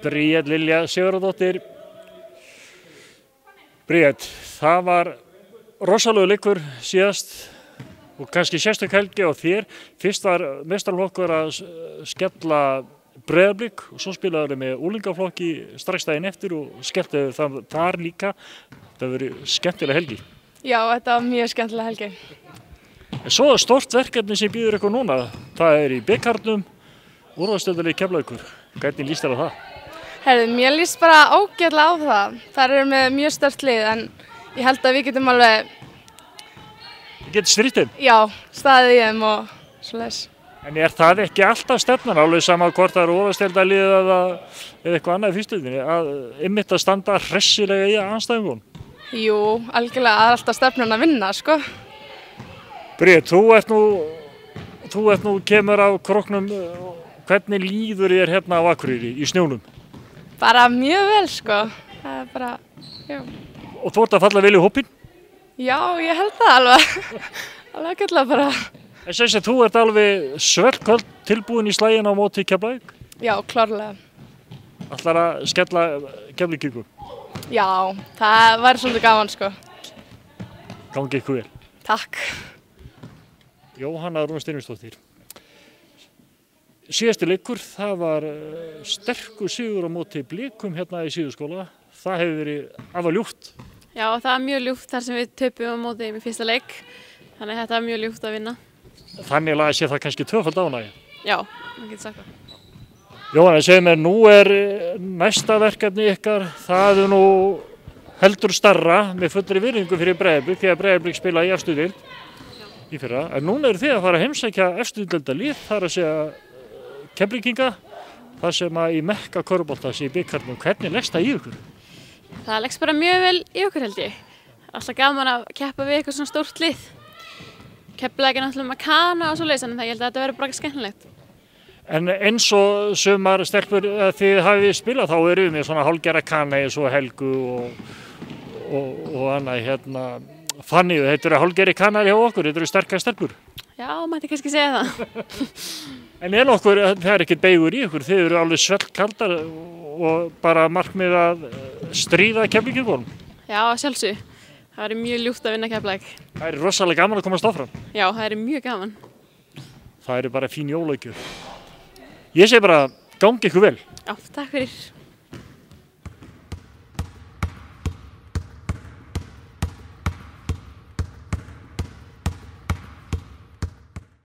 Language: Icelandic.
Bríet Lilja Sigurðardóttir. Bríet, það var rosalegu leikur síðast og kannski sérstök helgi á þér. Fyrst var meistaraflokkur að skella Breiðablik og svo spilaðu þeir með úlingaflokki strax daginn eftir og skelltu það þar líka. Það verið skemmtileg helgi. Já, þetta var mjög skemmtileg helgi. Svo er stórt verkefni sem býður ykkur núna. Það er í bikarnum, úrvalsdeildinni Keflavíkur. Hvernig líst þér á það? Herðu, mér líst bara ágætlega á það. Það eru með mjög stórt lið en ég held að við getum alveg... Þið getur strítt þeim? Já, staðið í þeim og svoleiðis. En er það ekki alltaf stefnan, alveg sama hvort það eru úrvalsdeildarlið eða eitthvað annað í fyrstudeildinni, að einmitt að standa hressilega í andstæðingunum? Jú, algjörlega, það er alltaf stefnan að vinna, sko. Bríet, þú ert nú kemur á króknum, hvernig líður þér hérna á Akureyri í snjónum? Bara mjög vel, sko. Það er bara, já. Og þú ert að falla vel í hópinn? Já, ég held það alveg. Alveg ágætlega bara. En sem þú ert alveg svellköld tilbúin í slaginn á móti Keflavík? Já, klárlega. Ætlar að skella Keflvíkingum? Já, það væri svolítið gaman, sko. Gangi ykkur vel. Takk. Jóhanna Rún Steinvinsdóttir. Síðasti leikur, það var sterkur sigur á móti Blikum hérna í Síðuskóla. Það hefur verið afar ljúft. Já, það er mjög ljúft þar sem við töpum á móti þeim í fyrsta leik. Þannig að þetta er mjög ljúft að vinna. Þannig að sé það kannski tvöfald ánægja. Já, það getur sagt það. Jóhanna, segðu mér, nú er næsta verkefni ykkar, það er nú heldur starra með fullri virðingu fyrir Breiðablik, því að Breiðablik spila í efstu deild í fyrra. En núna eru þið að fara að heimsækja efstu deildarlið, það er að segja Keflvíkinga, það sem að í mekka körfuboltans í bikarnum. Hvernig leggst það í ykkur? Það leggst bara mjög vel í okkur held ég. Alltaf gaman að keppa við eitthvað svona stórt lið. Keflavík er náttúrulega með kana og svoleiðis, þannig að ég held að þetta verður bara skemmtilegt. En eins og sumar stelpur þið hafið spilað, þá eru við með svona hálfgerða kana eins og Helgu og annað hérna. Fanny, þetta eru hálfgerði kanar hjá okkur, þetta eru sterkar stelpur. Já, mætti kannski segja það. En það er ekkert beigur í ykkur, þið eru alveg svellkaldar og bara markmið að stríða Keflvíkingum. Já, sjálfsög. Það verður mjög ljúft að vinna Keflavík. Það er rosalega gaman að komast áfram. Já, það er mjög gaman. Það er bara fín jólagjöf. Ég segi bara, gangi ykkur vel. Já, takk fyrir.